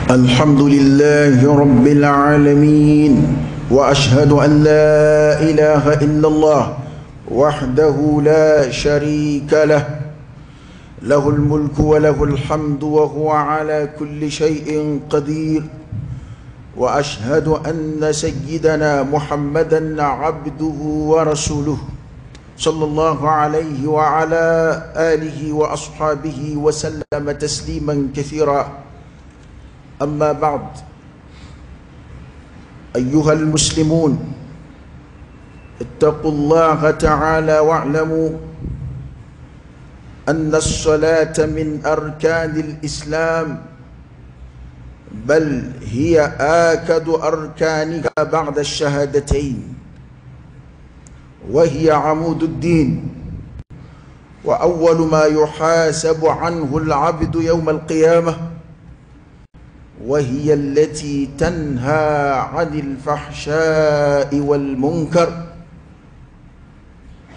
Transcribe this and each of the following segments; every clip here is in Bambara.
الحمد لله رب العالمين، وأشهد أن لا إله إلا الله وحده لا شريك له، له الملك وله الحمد وهو على كل شيء قدير. وأشهد أن سيدنا محمدا عبده ورسوله صلى الله عليه وعلى آله وأصحابه وسلم تسليما كثيرا. أما بعد، أيها المسلمون، اتقوا الله تعالى واعلموا أن الصلاة من أركان الإسلام، بل هي آكد أركانها بعد الشهادتين، وهي عمود الدين، وأول ما يحاسب عنه العبد يوم القيامة، وهي التي تنهى عن الفحشاء والمنكر،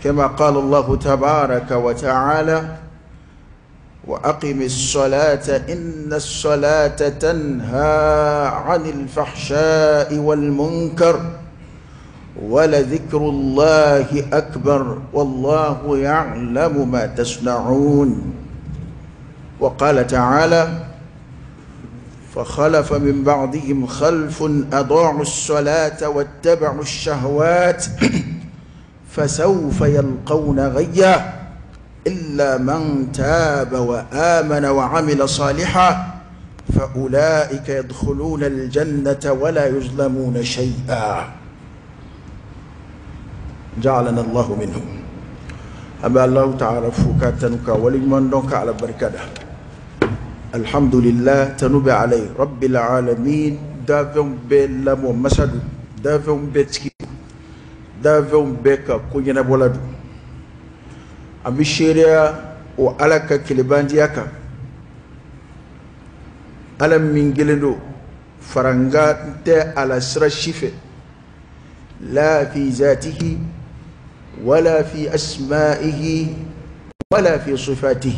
كما قال الله تبارك وتعالى: وأقم الصلاة إن الصلاة تنهى عن الفحشاء والمنكر ولذكر الله أكبر والله يعلم ما تصنعون. وقال تعالى: فخلف من بعدهم خلف أضاعوا الصلاة واتبعوا الشهوات فسوف يلقون غيا إلا من تاب وآمن وعمل صالحا فأولئك يدخلون الجنة ولا يظلمون شيئا. جعلنا الله منهم. أبا الله تعالى فكاتنك ولمن دونك على بركاته. الحمد لله تنوب عليه رب العالمين. دافون بلا مسد دافون بتكي دافون بك كونينا بولادو أبشيريا وعلك كليباندياك ألم من جلدو فرنغات على سر الشفة، لا في ذاته ولا في أسمائه ولا في صفاته.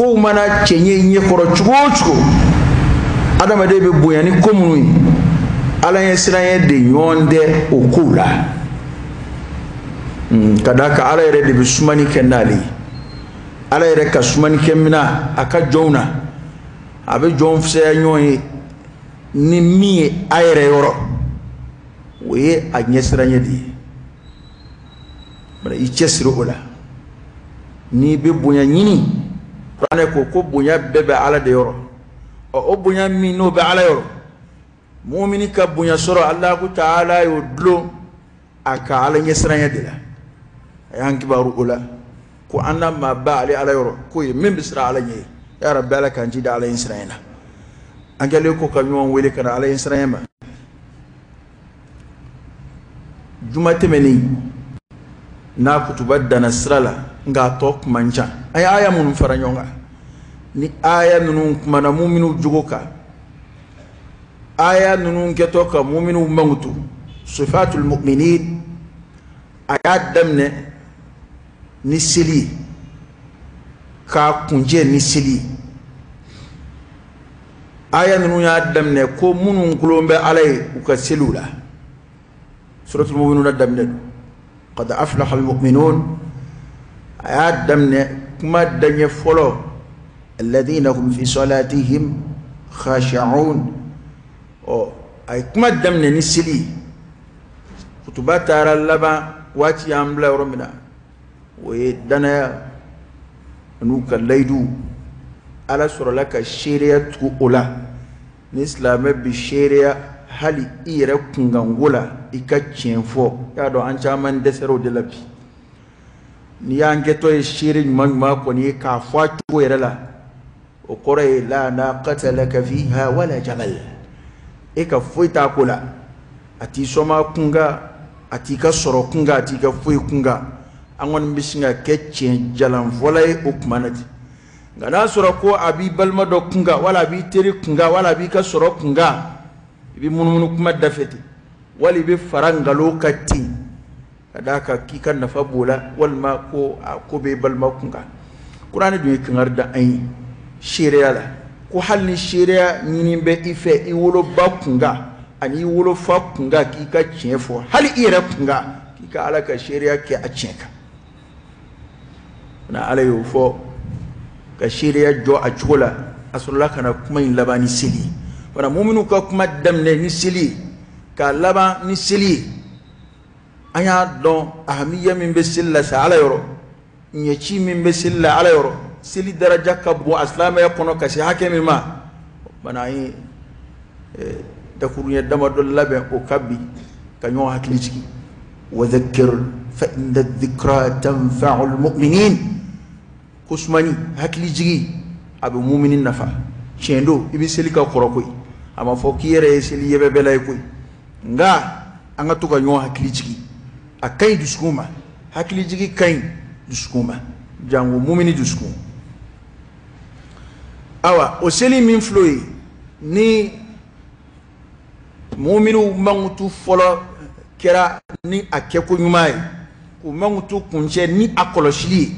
fo mana chenye nye koro chugo adama de be boya ni komunu ala yesiranye de nyonde okula kadaka ala yere de bisumani kenali ala yere ka sumani kemina aka jona abe jon fse nyoyi ni mi ayere yoro we anyesiranye di bara ichesiro ola ni be boya nyini rane ko boya bebe ala de yoro o boya mi no be ala yoro mu'mini ka boya soro Allah ta'ala yo dlo aka ala nyesiranye de la yanki baru ola ko anna ma ba ala yoro ko ye min bisra ala nyi ya rabbi ala kan jida ala insirayna angale ko kamyon wele kana ala insirayma jumate meni na kutuba dana srala nga tok mancha ay aya mun faranyonga ni aya nunun kuma na mu'minu jugoka aya nunun ketoka mu'minu mangutu sifatul mu'minin ayat damne ni sili ka kunje ni sili aya nunu ya damne ko munun kulombe alay uka selula suratul mu'minun damne qad aflaha almu'minun ayat damne kuma danye folo alladhina hum fi salatihim khashi'un o ay kuma damne ni sili kutubata ara laba wati ambla romina we dana nuka laidu ala suralaka sharia tu ola ni islam bi sharia hali ire kungangula ika chenfo ya do an chaman desero de labi ni yange to sharia ma ko ni ka fatu erala o kore la na qatalaka fiha wala jamal ika fuita kula ati soma kunga ati ka soro kunga ati ka fui kunga angon bisinga ketchen jalan volay ukmanati ngana soro ko abi balma do kunga wala abi teri kunga wala abi ka soro kunga bi mununu kuma dafeti wali bi farangalo katti kadaka kikan nafa bola wal ma ko be balma kunga qur'ani do kangarda ay sharia la ko halni sharia nyini be ife i wolo bakunga ani wolo fa kunga kika chefo hali ire kunga kika alaka sharia ke a cheka na alayo fo ka sharia jo a chola asulla kana kuma in labani sili wana mu'minu ka kuma damne ni sili ka laba ni sili anya don ahamiya min be silla sa ala yoro nyechi min be silla ala yoro sili daraja ka bo aslama ya kono ka shi hakemi ma bana yi takurunya dama do labe o kabbi kanyo hakili ciki wa dhakkir fa inna adh-dhikra tanfa'u al-mu'minin kusmani hakili jigi abu mu'minin nafa chendo ibi selika korokoi ama fokiyere seli yebe belay koy nga anga tuka nyo hakili jigi akai duskuma hakili jigi kai duskuma jango mu'mini duskuma awa o seli min floyi ni mu'minu mangutu folo kera ni akeko nyumai ku mangutu kunche ni akoloshili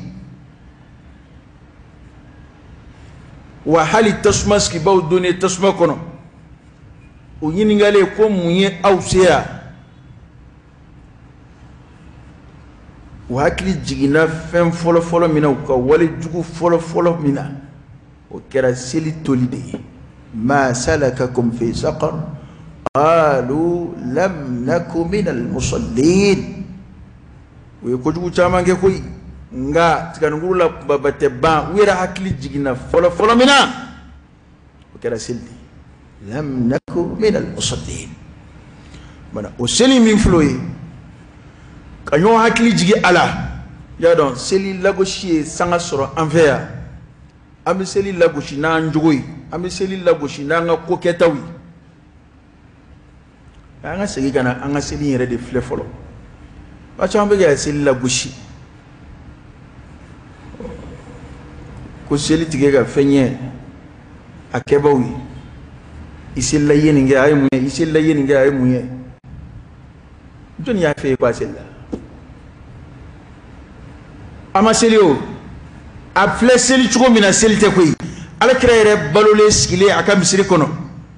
wa hali tasmas ki baw doni tasma kono o yini ngale ko munye awsiya wa hakili jigina fem folo mina ko wali jugu folo mina o kera seli tolide ma salakakum fi saqar قالوا لم نكن من المصلين ويكوجو تشامانغي كوي nga tikanunguru la babate ba wira hakili jigina folo mina okera sildi lam naku min al musallin mana oseli min floyi kanyo hakili jigi ala ya don seli lagoshi sanga soro envers ami seli lagoshi na njugoi ami seli lagoshi na nga koketawi anga segi kana anga seli yere de fle folo ba chambe ga seli lagoshi ko seli tige ga fenye akebawi isilla yeni nge ay muye isilla yeni nge ay muye don ya fe kwa sella ama seli o afle seli chugo mina seli te koy ala kirayre balole skile aka misri kono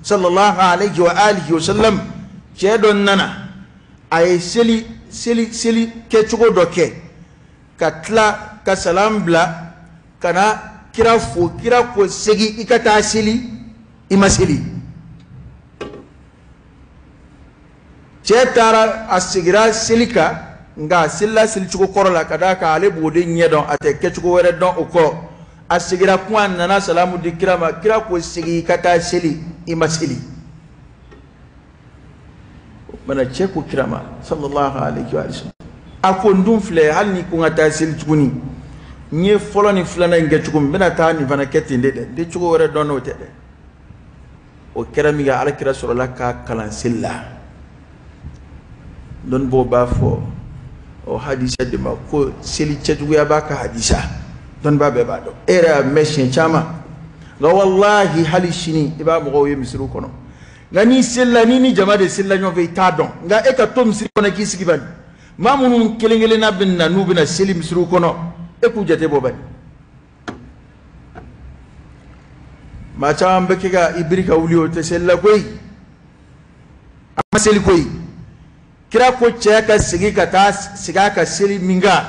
sallallahu alayhi wa alihi wa sallam je don nana ay seli ke chugo doke katla ka salam bla kana kira ko segi ikata seli imaseli je tara asigira selika nga silla sil chugo korola kada ka ale bode nyedon ate ke chugo were don uko asigira kwan nana salamu dikira kira ko sigi kata seli imaseli mana che ko kirama sallallahu alaihi wa sallam akondum fle hal ni ko ngata sel chuguni nye folo ni flana nge chugum bena ta ni bana ketinde de chugo were don no tede o kirami ga ala kira sura ka kalan silla don bo ba fo o hadisa de ma ko seli chejugo ya baka hadisa don ba be ba do era meshin chama ga wallahi halishini iba mo go yemisiru kono ngani sella ni jama de sella nyo ve ta don nga e ka to misiri kono ki sigi ban mamunun kelengele na binna nu bina seli misiru kono e ku jate bo ban ma cham be ga ibrika wulio te sella koy amma seli koy kira ko cheka sigi kata siga ka seli minga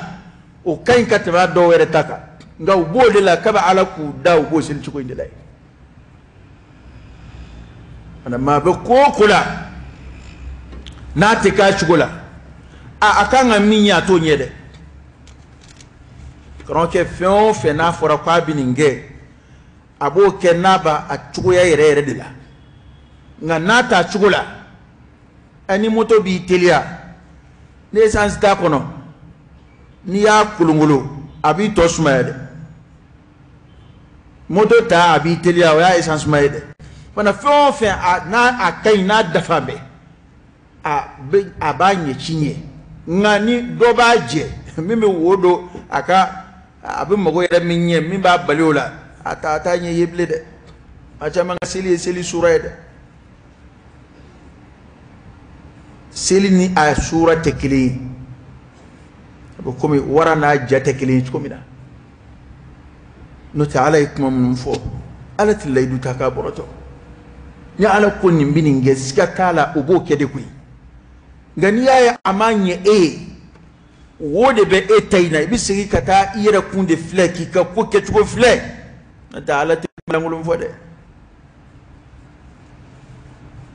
o kain ka taba do were taka nga ubode la kaba ala ku da ubo seli chuko inde lay ana ma be ko kula na te ka chugula a akanga minya to nyede kono ke fion fe na fora kwa bininge abo ke naba a chugo ya yere de la nga nata chugula ani moto bi telia ne sans da kono ni ya kulungulu abi to smaede moto ta abi telia wa essence smaede wana fon fe na akai na dafabe a banye chinye ngani do baje mimi wodo aka abi mago yere minye mi ba baliola ata nye yeble de acha manga seli suraide selini a sura tekili abo komi warana jate tekili komina no ta'ala ikmam nfo alat laydu takaburato ya ala konni mbini ngeska kala ubo kede kui ngani ya amanye wode be tayna bisigi kata ira kunde fleki ka ko ketugo flek na ta'ala tikmangulum fode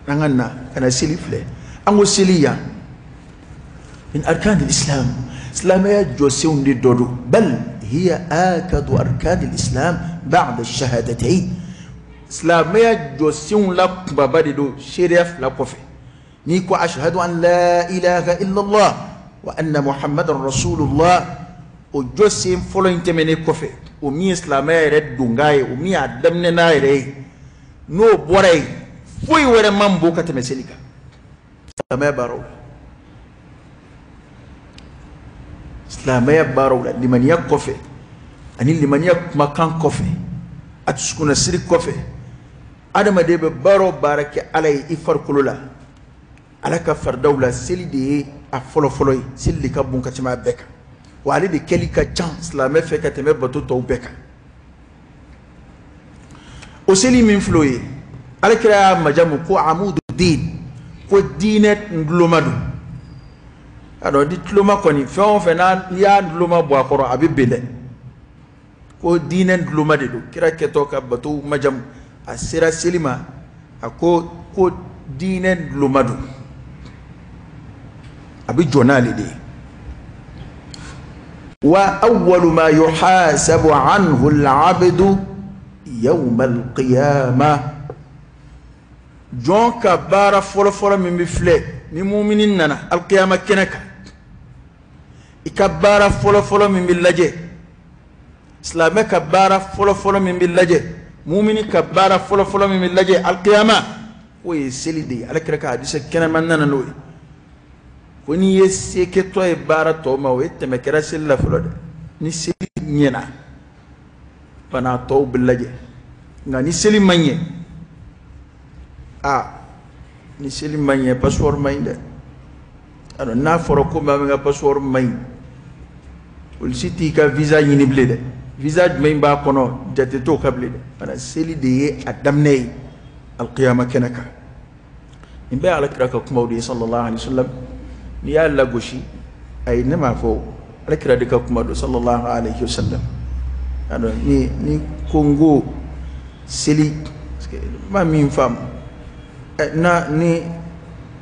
nangana kana sili flek أنو سليا من أركان الإسلام إسلامية جوسيون للدودو بل هي آكد أركان الإسلام بعد الشهادتين إسلامية جوسيون لك بابدو شريف لكوفي نيكو أشهد أن لا إله إلا الله وأن محمد رسول الله وجوسيون فلو انتمني كوفي ومي إسلامية رد دونغاي ومي عدمنا نايري نو بوري فوي ورمان بوكا تمسيليكا إسلامية بارولا إسلامية بارولا لمن يكفي أني لمن يك مكان كفي أتسكن السري كفي أنا ما دي بارو بارك علي إفر كلولا على كفر دولة سيلي دي أفولو فلوي سيلي كابون كتما بكا وعلي دي كلي كتشان إسلامية فكا تمي بطو تو بكا وسيلي من فلوي على كلا مجامو كو عمود الدين ko dinet ndlomadu ado ditloma koni fon fena ya ndloma bo akoro abibele ko dinet ndlomade do kira keto ka batu majam asira silima ako ko dinet ndlomadu abi jonali de wa awwalu ma yuhasabu anhu al-'abdu yawm al-qiyamah John ka bara folo min bi fle ni mu'minin nana al-qiyamah kenaka ikabara folo min bi laje islam ka bara folo min bi laje mu'mini ka bara folo min bi laje al-qiyamah wo yeselidi alakiraka hadisa kenaman nana no ko ni yesse ke to e bara to ma wo temekera sella folo de ni seli nyena pana to bi laje ngani seli manye ni seli manye passeport mainde ano na foro ko ma nga passeport may ul siti ka visa yini blede visage men ba kono jate to kable ana seli de adamne alqiyama kenaka imbe ala kiraka kuma wudi sallallahu alaihi wasallam ni ya la goshi ay nema fo ala kiraka de kuma do sallallahu alaihi wasallam ano ni kongo seli ma min fam na ni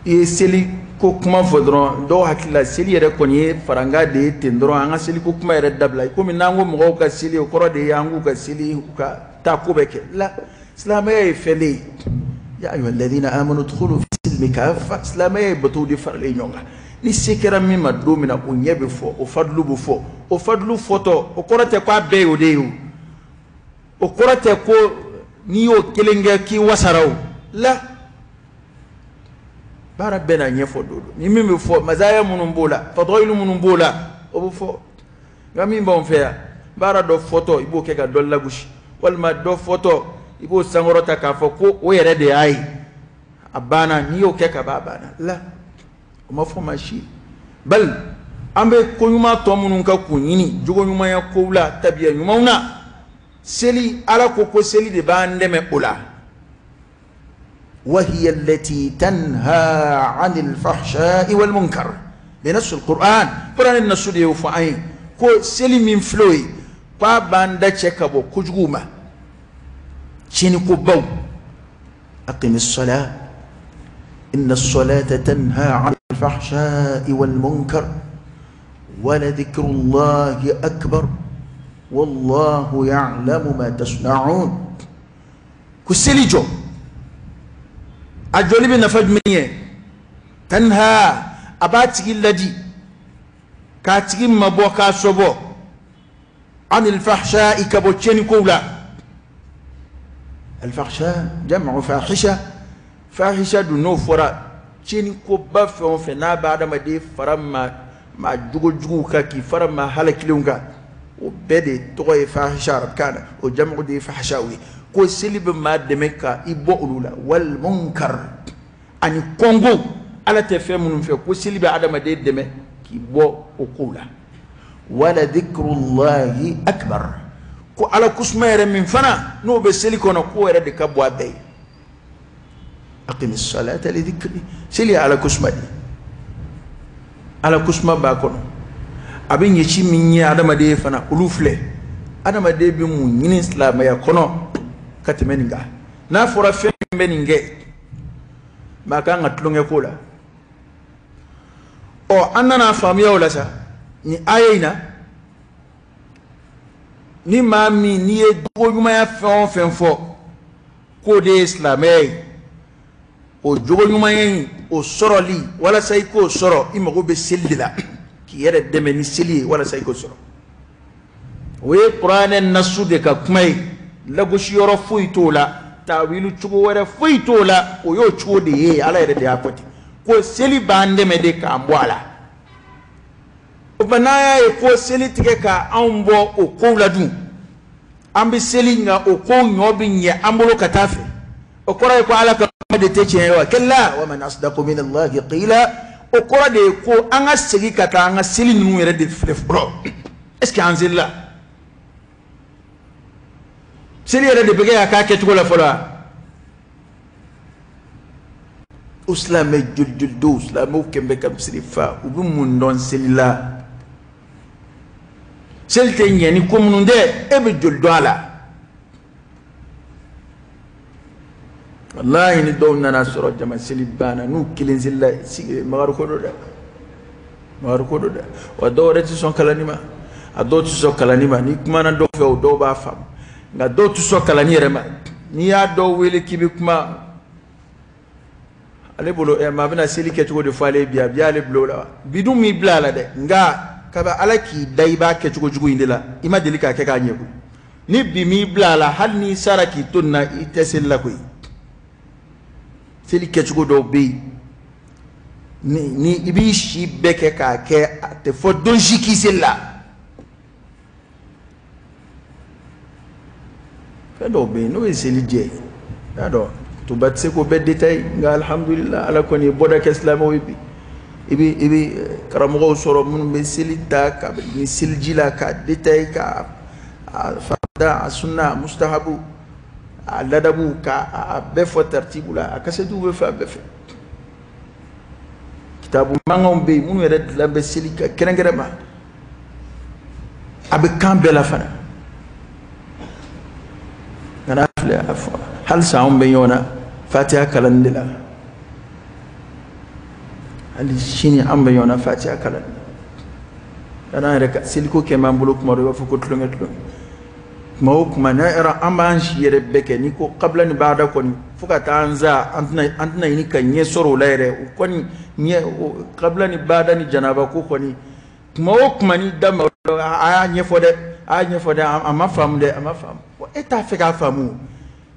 e seli ko kuma fodron do hakila seli yere koni faranga de tendro anga seli ko kuma yere dabla ko min nango mo ka seli ko ro de yangu ka seli ka ta ko beke la islamay feli ya ayu alladhina amanu dkhulu fi silmi kaffa islamay batu di farle nyonga ni sekera mi maddo mina o nyebe fo o fadlu bu fo o fadlu foto o korote ko be o de o korote ko ni o kelenge ki wasaraw la bara bena nyefo dodo ni mimi fo mazaya munumbola fadailu munumbola o fo ngami mbon feya bara do photo ibo ke ga dolla gushi wal ma do photo ibo sangorota ka fo ko o yere de ai abana ni o ke ka babana la o ma fo mashi bal ambe ko nyuma to munun ka kunyini jogo nyuma ya ko wula tabiya nyuma una seli ala ko seli de bande me ula وهي التي تنهى عن الفحشاء والمنكر بنص القرآن قرآن النص دي وفعين كو سلي من فلوي با باندا تشكبو كجوما شيني كوبو أقم الصلاة إن الصلاة تنهى عن الفحشاء والمنكر ولذكر الله أكبر والله يعلم ما تصنعون كو سلي جو أجولي بنفج منيه تنها أباتي الذي كاتي مبوكا صبو عن الفحشاء كبوتشين كولا الفحشاء جمع فاحشة فاحشة دونو فرا تشين كوبا فنا بعد ما دي فرما ما جوجو كاكي فرما هلك لونغا وبدي توي فاحشة ربكانا وجمع دي فحشاوي ko selibe ma demeka ibo ulula wal munkar ani kongo ala te fe munum fe ko selibe adama de deme ki bo okula wala dhikrullahi akbar ko ala kusmayre min fana no be seli kono ko were de kabwa bay aqimis salata li dhikri seli ala kusmadi ala kusma ba kono abin yechi min ya adama de fana ulufle adama de bi mu nyini islam ya kono katimeninga na fora fembeninge makanga tulunge kula o annana famiya wala sa ni ayina ni mami ni edoguma ya fenfo ko de islamay o jogonyuma yen o soroli wala say ko soro imago be selila ki yere deme ni seli wala say ko soro we qur'anen nasu de ka kumay lagoshi yoro fuitola tawilu chugo wara fuitola o yo chugo de ye ala yere de akoti ko seli bande me de ka mbwala o banaya e ko seli tike ka ambo o ko ladu ambi seli nga o ko nyobi nye ambolo katafe o kora ko ala ka de teche wa kella wa man asdaqu min allah qila o kora de ko anga segi kata anga seli nu yere de frefro est-ce que anzilla seli yere de bege aka ke tugola fola uslam juljul dus la mo kembe kam srifa ubu mun don selila selte nyani ko mununde ebe juldo ala wallahi ni do nana soro jama seli bana nu kilin zilla magar ko do da wa do reti son kalanima ado tu so kalanima ni kuma na do fe do ba fam nga do tu so kala ni rema ni ya do wele kibi kuma ale bolo e ma bina seli ke tugo de fale biya le blo la bidum mi blala de nga kaba ala ki dai ba ke tugo jugo indela ima delika ke ka nyeku ni bi mi blala hal ni saraki tunna itesella koy seli ke tugo do be ni ibi shi beke ka ke te fo don jiki sella do be no eseli je ado to batse ko be detay nga alhamdulillah ala koni boda ke islamo ibi karamo soro mun be selita ka ni siljila ka detay ka farda sunna mustahabu ladabu ka befo tartibula akasetu be fa befe kitabu mangom be munu red la be silika kerengere ma abe kambe la fana ngana fle afa hal sa'um be yona fatiha kalandila ali shini ambe yona fatiha kalan dana rek siliko ke mambulo kuma do fa ko tlonget موك منائر أمانش يربك نيكو قبل نبعد كوني فكرة أنزا أنتنا ينيك نيسورو لايره وكوني قبل نبعد نجنابكو كوني موك مني دم نيفودة أما فهم ده أما فهم وإتا فكرة فهمو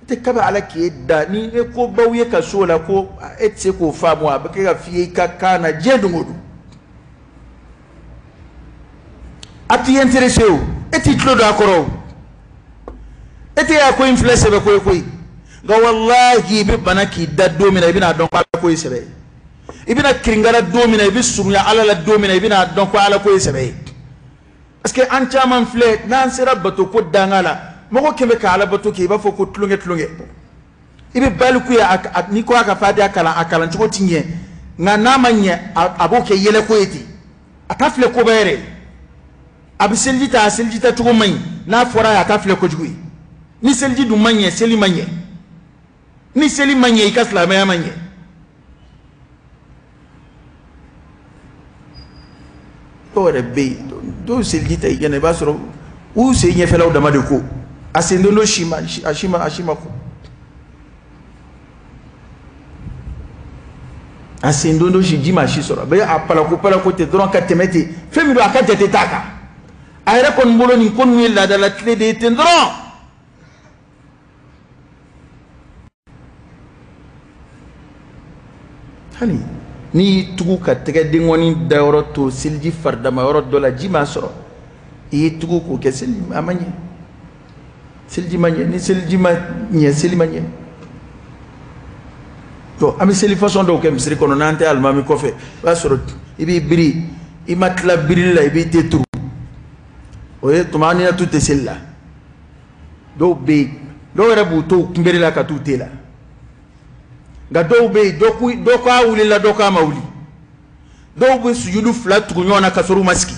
إتكبر على كيدا ني كو باوية كسولا كو إتسكو فهموا بكرة فيه كانا جدودو أتي ينترسيو إتي تلو داكرو ete ya ko influence be ko ga wallahi be banaki da domina ibina don ko sebe ibina kringara domina ibi sumya ala la domina ibina don ko ala ko sebe parce que an chaman fle nan sira bato ko dangala mako kembe ka ala bato ke ba fo ko tlunge ibi balku ya ni ko aka fadi akala nchiko tinye nga namanye aboke yele ko eti atafle ko bayre abiseljita tugo mai na fora ya atafle ko jugui ni selji du manye seli manye ni seli manye ikasla maya manye ore be do selji tay gene basro u se nye felaw dama de ko asendo no ashima ko asendo no shijima shisora be apala ko te dron ka temeti femi do akate te taka ayra kon mbolo ni kon wi la dala tle de tendron hani ni tugu ka tege dingoni da yoro to silji fardama yoro dola jima soro yi tugu ko ke silji amanye silji manye ni silji manye silji manye to ami seli façon do ke misri kono nante almami ko fe ba soro ibi biri imatla biri la ibi tetru oye to mani na tutte sella do be do rebu to kumberi la ka tutela ga do be do ko awuli la do ka mawuli do be sujudu flat kunyona kasuru maski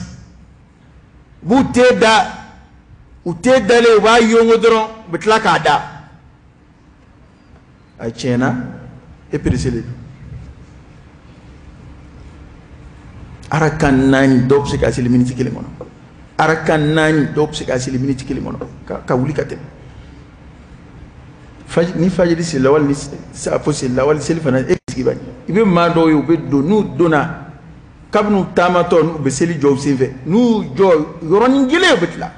bu teda le wa yongo dron bitla ka da a chena e perisele arakan nani do se ka sili miniti kile mono arakan nani do se ka sili miniti kile mono ka wuli ka tem ni fajiri si lawal ni sa fosi lawal sel fana exki bani ibe ma do yo be do nu dona kabnu tamato nu be seli jow seve nu jo yoroni gile betla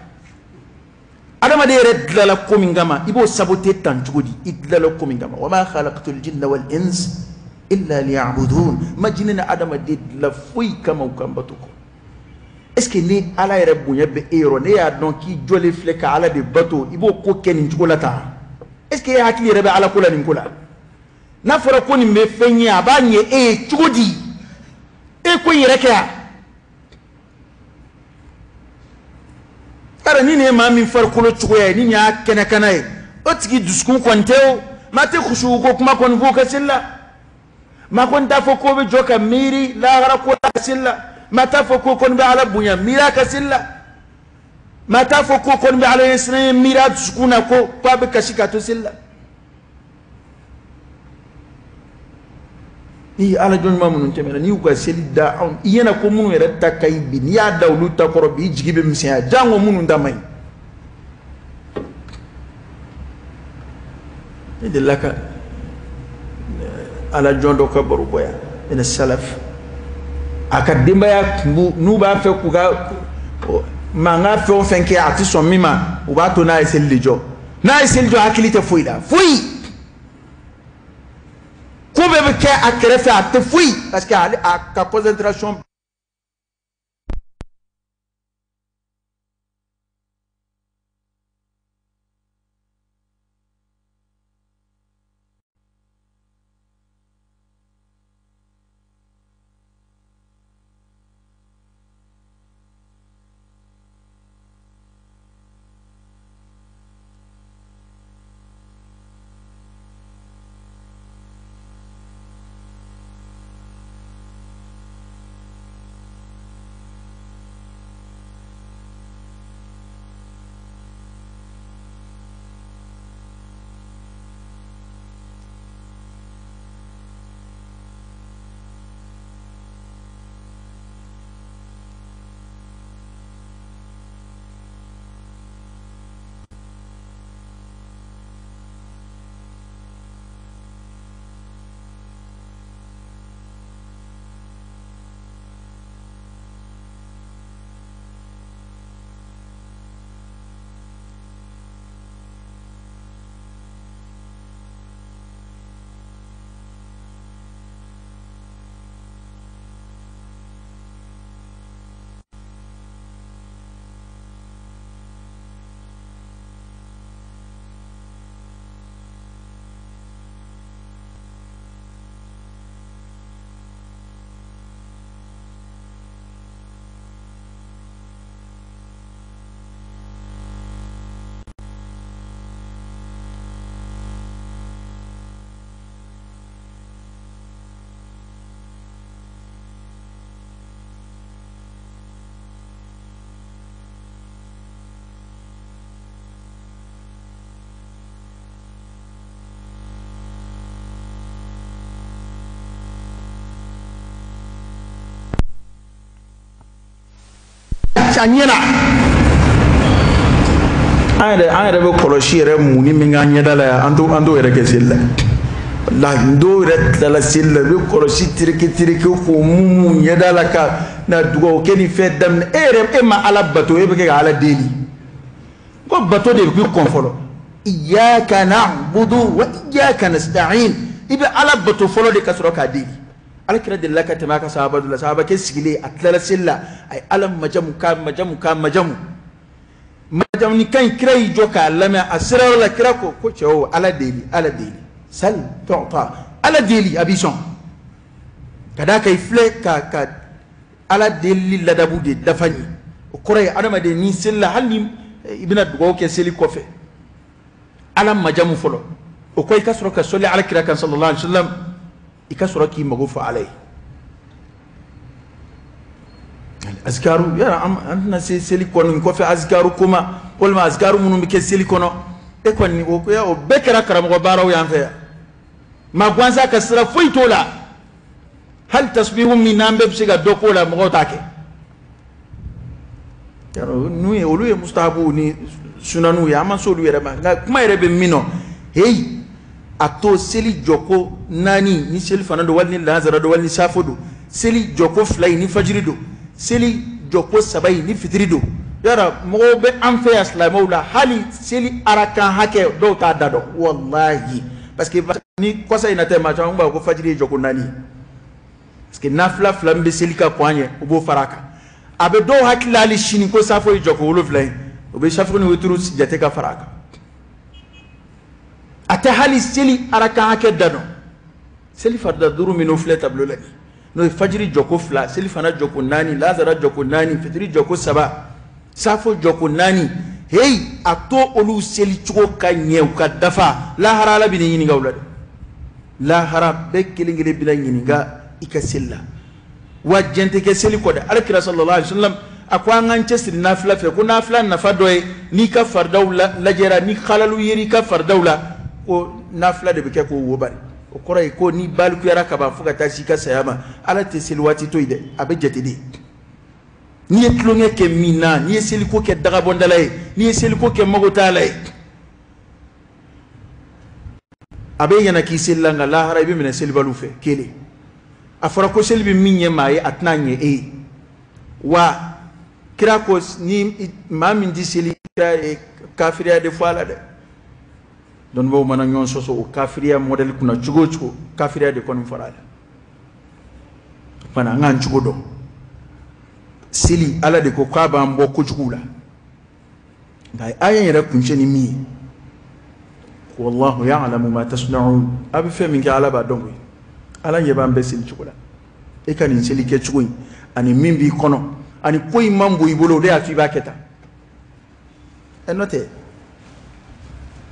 adama de red la ko mingama ibo sabote tan jugodi idla ko mingama wama khalaqtul jinna wal ins illa liya'budun majinina adama de la fuy kama ukambato ko est-ce que ni ala yere bunya be ero ne ya don ki jole fleka ala de bato ibo ko ken jugolata est-ce que hakili rebe ala kula ni kula na fara ko ni me fenya abanye chugodi ko yireke ara ni ne ma min far kulo chugoya ni nya kena kanae o tigi duskun konteo mate khushu ko kuma kon voka silla ma kon ta fo ko be joka miri la gara ko silla mata fo ko kon be ala bunya mira ka silla mata fo ko kon be ala yesna mira duskuna ko pa be kashika to silla ni ala jon mamun temena ni ko selida on yena ko munu yere takay bi ni ya dawlu takoro bi jigibe misiya jango munu ndamay de laka ala jondo ka boru boya ina salaf aka dimbaya nu ba fe ku ga manga fe on fenke ati so mima u ba to na eselijo hakilite fuida fui ko be ke akrefe ate fui parce que a concentration anyena ayre be koloshi re muni minga nyeda la ando ere kesilla la ndo re la silla be koloshi tiriki ko mumu nyeda la ka na dugo keni fedam ere ma ala bato e be ke ala deli ko bato de bi konfolo iyyaka na'budu wa iyyaka nasta'in ibe ala bato folo de kasro ka deli ala kira de laka tamaka sahaba ke sigile atlala silla ay alam majamu ni kan kira yi joka lama asirar la kira ko cewo ala deli sal tu'ta ala deli abison kada kai fle ka ala deli ladabu de dafani kore adama de ni silla halni ibna dugo ke seli kofe ala majamu folo o koy kasro ka soli ala kira kan sallallahu alaihi wasallam ikasro ki magufa alai azkaru ya amna seli kono ko fe azkaru kuma wal ma azkaru munu ke seli kono e konni o ko ya o bekara karamo baraw yan fe ma gwanza ka sira fuitola hal tasbihu min nambe siga dokola mo take yaro nuye oluye mustahabu ni sunanu ya man so luye ma kuma rebe mino hey ato seli joko nani ni seli fanado wal ni lazara do wal ni safodo seli joko flay ni fajrido seli joko sabai ni fitrido yara mo be am fe islamo la hali seli arakan hake do ta dado wallahi parce que ni kosa ina tema cha ngba ko fajri joko nani parce que nafla flambe seli ka kwanye ubo faraka abe do hakila li shini ko safo joko wolo flay obe shafru ni weturu jate ka faraka ata hali seli arakan hake dado seli farda duru mino fleta blolani no fajiri joko fla seli fana joko nani lazara joko nani fitri joko saba safo joko nani hey ato olu seli chuko ka nyew ka dafa la harala bi ni ngawla la harab be kilingile bi ni nga ikasilla wajente ke seli ko da alkira sallallahu alaihi wasallam akwa ngance sir nafila fe ko nafila na fadoy ni ka fardawla lajera ni khalalu yiri ka fardawla ko nafila de be ke ko wobari o koray ko ni balku yara ka ba fuka tashi ka sayama ala te silwati to ide abe jetide ni etlonge ke mina ni seliko ke daga bondalay ni seliko ke magotalay abe yana ki selanga la harabi min selbalu fe kele afara ko selbi minye maye atnanye e wa kira ko ni mamin di seli kafiriya de fala de don bo mana nyon soso o kafiriya model kuna chugo kafiriya de kon farala pana ngan chugo do sili ala de ko kwaba mbo ko chugula dai ayen yara kuncheni mi wallahu ya'lamu ma tasna'un abi fe min ala ba dongo ala yeba mbe sili chugula e kan sili ke chugo ani mimbi kono ani koy mambo ibolo de afi baketa enote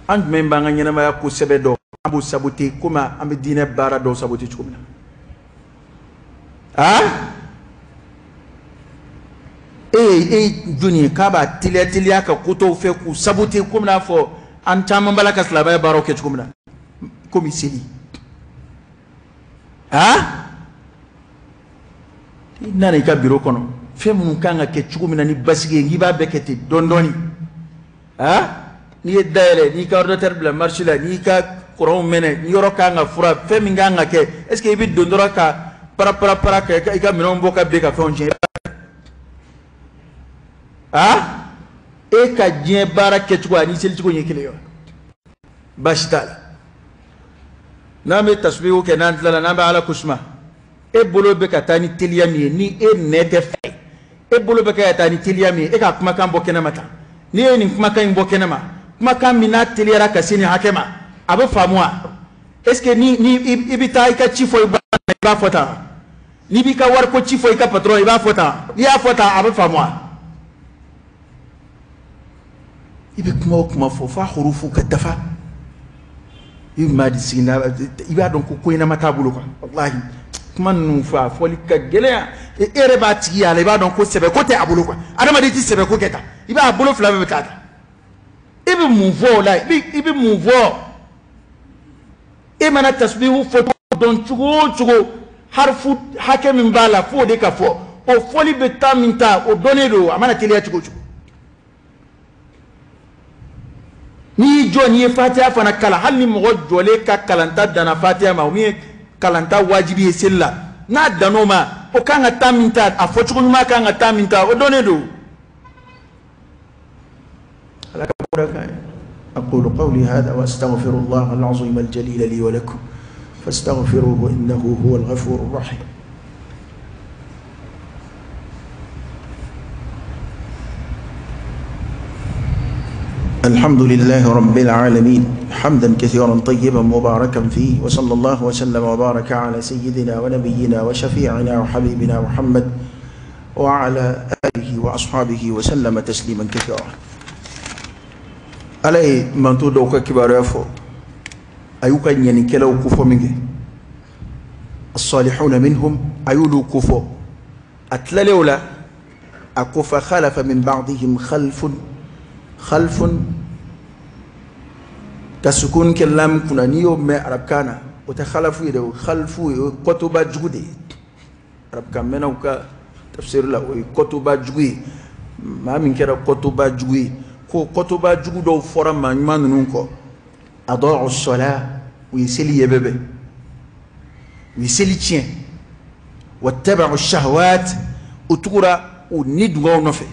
and memba nga nyana ma ko sebe do abu sabuti kuma ambe dine bara do sabuti chukumna juni kaba tilia ka kuto fe ku sabuti kumna fo an chama balaka slaba baro ke chukumna komi sili nana ka biro kono fe mun kanga ke chukumna ni basige ngiba bekete dondoni ni daele ni ka ordinateur bla marché la ni ka courant mene ni yoro ka nga fura fe mi nga ke est ce que ibi dondora ka para ka ka minon boka be ka fonje e ka je bara ke tuwa ni sel tuko nyekele yo bashtal name tasbihu ke nan la namba ala kusma e bolo be ka tani teliami ni e nete fe e bolo be ka tani teliami e ka kuma kan bokena mata ni e ni kuma kan bokena ma kuma kan mina teliara ka sini hakema abu famwa est ce que ni ibita ka chifo ba fota ni bi ka war ko chifo ka patron ba fota ni a fota abu famwa ibe kuma fofa hurufu ka dafa ima di sina iba don ko ina mata bulu ko wallahi kuma nu fa foli ka gelea ere ba tigi ala iba don ko sebe ko te abulu ko adama de ti sebe ko keta iba abulu flabe betata ibe mouvo la ibe mouvo e mana tasbihu foto don chugo harfu hakemin bala fo de ka fo o foli be taminta o donedo amana teliya cogo ni joni fatiha fana kala hal ni mo jole ka kalanta dana fatiha ma mi kalanta wajibi sella na danoma o kanga taminta a fochugo ma kanga taminta o donedo alaka buraka aqulu qawli hadha wa astaghfirullah al-azim al-jalil li wa lakum fastaghfiruhu innahu huwal ghafurur rahim. الحمد لله رب العالمين حمدا كثيرا طيبا مباركا فيه وصلى الله وسلم وبارك على سيدنا ونبينا وشفيعنا وحبيبنا محمد وعلى آله وأصحابه وسلم تسليما كثيرا. علي من تدوك كبار يفو أيوكا ينكلو كفو منه الصالحون منهم أيولو كفو أتللولا أكف خلف من بعضهم خلف كسكون كلام كنا نيو ما أربكانا وتخلفوا يدو خلفوا كتبا جودي أربكان منا وكا تفسير لا كتبا جودي ما من كده كتبا جودي كتبا جودو فرام ما يمان نونكو أضاعوا الصلاة ويسلي يببه ويسلي تين واتبعوا الشهوات وتورا وندوا ونفه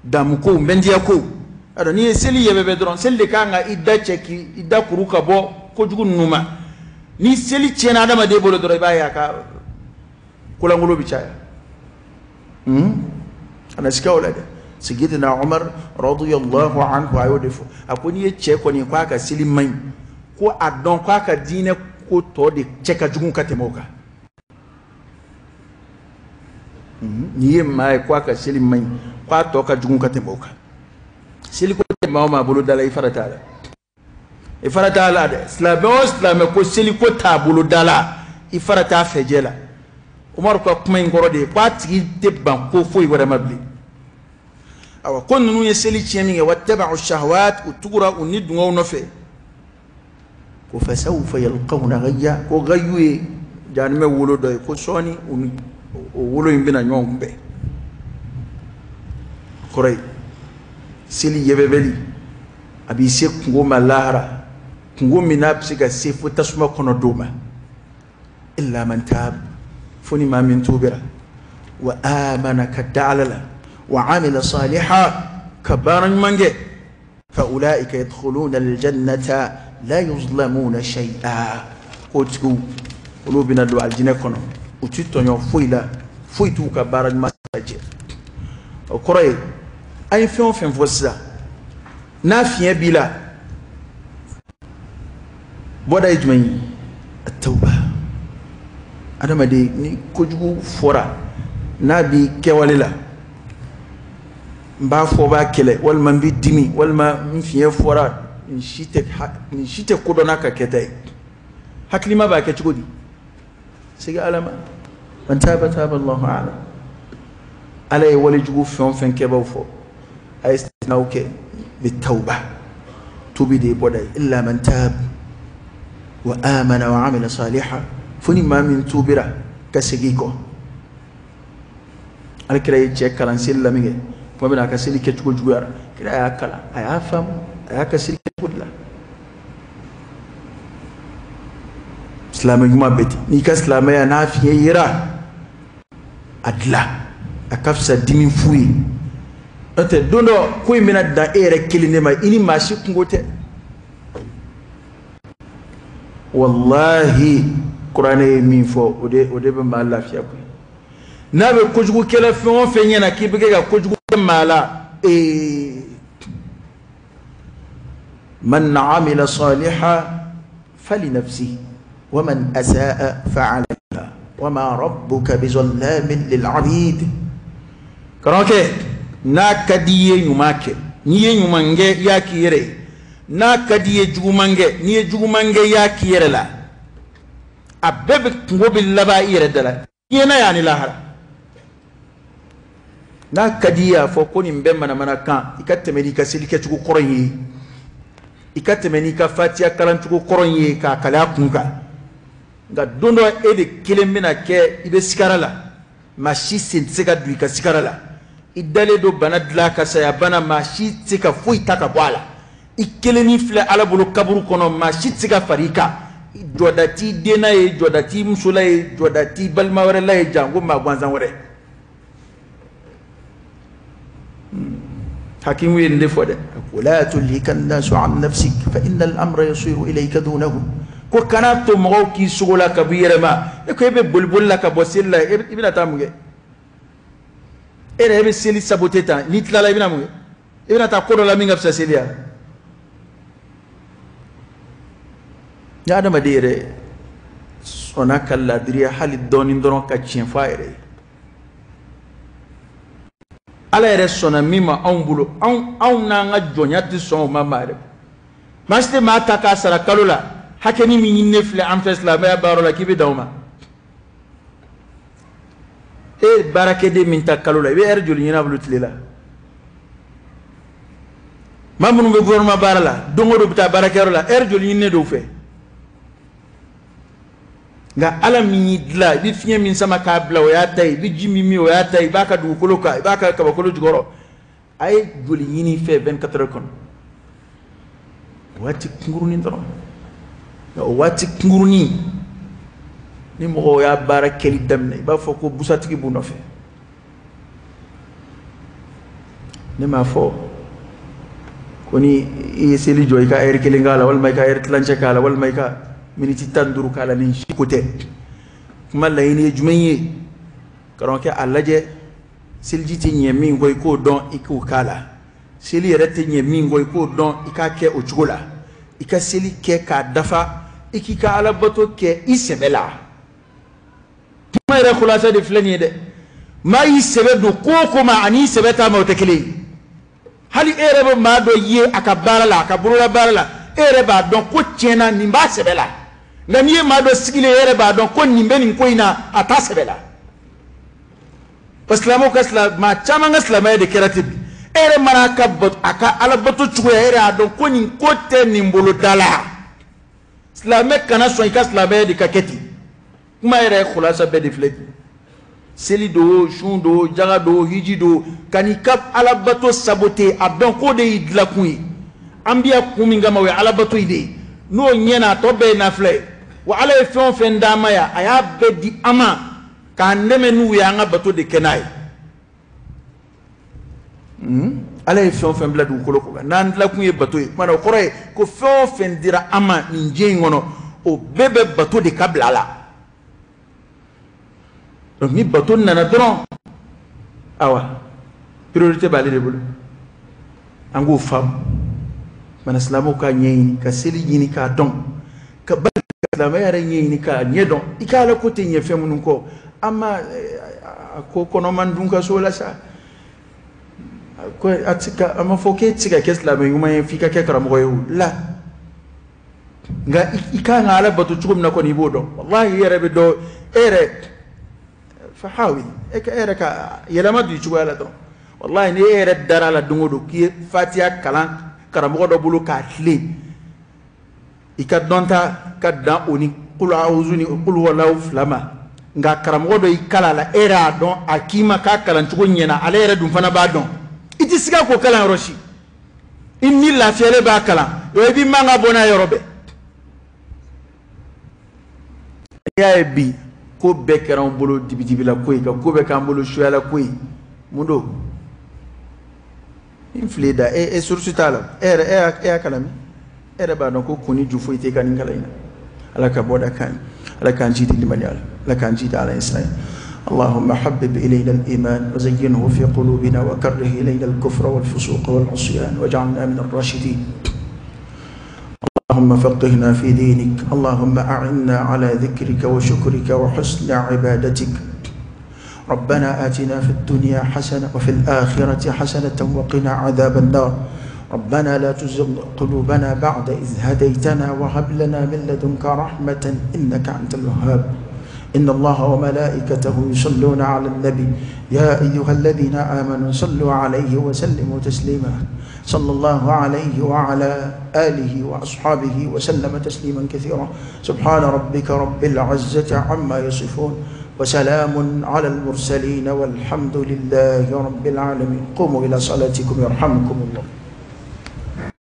دامكو مندياكو ado ni seli yebebe dron seli kanga idda cheki idda kuruka bo ko jugun numa ni seli chena adama de bolo dro baya ka kula ngulo bichaya ana sikawla de sayyidina Umar radiyallahu anhu ayodefo akoni ye che ko ni kwa ka seli mai ko adon kwa ka dine ko to de cheka jugun katemoka ni mai kwa ka seli mai kwa to ka jugun katemoka siliko mama bulu dala ifarata de islam ko siliko ta bulu dala ifarata fejela Umar ko kuma ngoro de kwati de ban ko foi wala mabli awa kon nu ye seli chemi wattaba'u shahawat utura unidungo nofe ko fasawfa yalqawna ghayya ko gayyue janme wolo do ko soni wolo imbina nyombe koray sili yebebeli abi se kungo malahara kungo minapsiga sefu tasuma kono doma illa man tab funi ma min tubira wa amana kadalala wa amila salihan kabaran mange fa ulaika yadkhuluna aljannata la yuzlamuna shay'a kotu ulubina do aljina kono utitonyo foila foitu kabaran masaje o koray ay fion fen fossa na fiye bila boda ijmai at-tauba adama de ni kojugu fora na bi kewalila mba fo ba kele wal man bi dimi wal ma fiye fora ni shite kodona ka ketai haklima ba ke cugudi sigi alama man taba Allahu ala alay wali jugu fen kebaw fo أيستناوك بالتوبة توبي دي بوداي إلا من تاب وآمن وعمل صالحا فني ما من توبرا كسيكو على كده يجيك كلام سيل لمية ما بينا كسيل كتقول جوار كده أكلا أفهم أكسيل كتقول لا إسلام يوم بيتي نيك إسلام يا نافي يرا أدلا أكفس دين فوي ate dondo ko mina da ere kiline ma ini mashi kungote wallahi qur'ane min fo ode be ma lafiya ko nabe ko jugu kala fon fe nyana ki be ga ko jugu mala man amila salihan falinafsihi wa man asaa fa'alayha wa ma rabbuka bizallamin lil 'abid karanke na kadiye nyumake niye nyumange ya kiyere na kadiye jugumange niye jugumange ya kiyere la abebe ngobi laba yere dala yena yani lahara na kadiya fo koni mbemba na manaka ikatemeni ka silike chugo koronyi ikatemeni ka fatia kalan chugo koronyi ka kala kunka nga dondo ede kilembina ke ibe sikarala mashi sega du ka sikarala idale do banadla ka saya bana mashi sika fuita ka bwala ikeleni fle ala bulu kaburu kono mashi sika farika jodati dena e jodati musula e jodati balma wala e jango magwanzan wore hakim wi nde fode wala tulhika an-nas an nafsik fa inna al-amra yasiru ilayka dunahu ko kanato mo ki sugula kabira ma e ko be bulbul la ka bosilla ibna tamuge ere be seli saboteta nitla la ibna muge ibna ta ko la minga fsa selia ya da madire sona kala diriya halid donin doron ka cien faire ala ere sona mima bulo na nga jonyati son mamare maste mata ka sara kalula hakeni mi nefle am fesla ma barola kibe dawma e barake de min ta kalula be er joli nyina bulu tlela mamunu be gouvernement barala dongo do bita barake rola er joli nyine do fe nga ala mi dla bi fiye min sama ka bla o ya tay bi jimi mi o ya tay baka du kolo ka baka ka kolo jugoro ay joli yini fe 24 heures kon wati nguruni ndoro wati nguruni ni mo ya barakeli damne ba foko busatiki bu no fe ne ma fo koni yeseli joy ka er kelingala wal may ka er tlanche kala wal may ka miniti tanduru kala ni shikote kuma layini jumenye karonke alaje siljiti nyemi ngoy ko don iku kala seli rete nyemi ngoy ko don ikake o chugola ika seli ke ka dafa ikika ala bato ke isebela kuma ira khulasa de flani de ma isebe do koko ma ani sebeta ma otekeli hali erebe ma do ye akabara la akaburula barala ereba don ko tiena nimba sebela ngamiye ma do sigile ereba don ko nimbe nin ko ina ata sebela paslamo kasla ma chama ngasla de keratibi ere maraka bot aka ala bato chugo era don ko nin ko te nimbolo dala slame kana so ikasla de kaketi kuma ere khulasa be de fleti seli do shundo jaga do hiji do kanikap ala bato sabote abon ko de idla kuyi ambia kuminga mawe ala bato ide no nyena to be na fle wa ala fon fenda maya aya be di ama ka ndeme nu ya nga bato de kenai ala fon fen bladu ko ko nan la kuyi bato mana ko re ko fon fendira ama ninje ngono o bebe bato de kablala donc ni bato nana dron awa priorité balé de bulu ango fam man islamu ka nyini ka seli nyini ka don ka ba islamu ya nyini ka nyedon ikala ko te nyefe mun ko ama ko kono man dun ka so la sa ko atika ama foke tika ke islamu yuma fika ke kara mo yo la nga ikanga ala batu chugum na ko ni bodo wallahi yere do ere فحاول إيرك يلما دي شو على ترى والله إني إيرك دار على دمودو كي فاتيا كلام كرامو ده بلو كاتلي إكادونتا كدا أوني كل عاوزوني كل ولاو فلما nga كرامو ده إكالا لا إيرا دون أكيما كاكالان شو نينا على إيرا دون فنا بعدون إتسيكا كو كلام روشي إني لا فيله باكلام يبي ما عبونا يروبه يا إبي ko be karam bolo dibidibi la koy ka ko be kam bolo shoyala koy mundo infleda e sursutala e kalami ere ba ko kuni ju foyte kan ngalaina ala ka boda kan ala kan jiti limanial ala kan jiti ala islam اللهم حبب إلينا الإيمان وزينه في قلوبنا وكره إلينا الكفر والفسوق والعصيان واجعلنا من الراشدين اللهم فقهنا في دينك اللهم أعنا على ذكرك وشكرك وحسن عبادتك ربنا آتنا في الدنيا حسنة وفي الآخرة حسنة وقنا عذاب النار ربنا لا تزغ قلوبنا بعد إذ هديتنا وهب لنا من لدنك رحمة إنك أنت الوهاب إن الله وملائكته يصلون على النبي يا أيها الذين آمنوا صلوا عليه وسلموا تسليما صلى الله عليه وعلى آله وأصحابه وسلم تسليما كثيرا سبحان ربك رب العزة عما يصفون وسلام على المرسلين والحمد لله رب العالمين. قوموا إلى صلاتكم يرحمكم الله.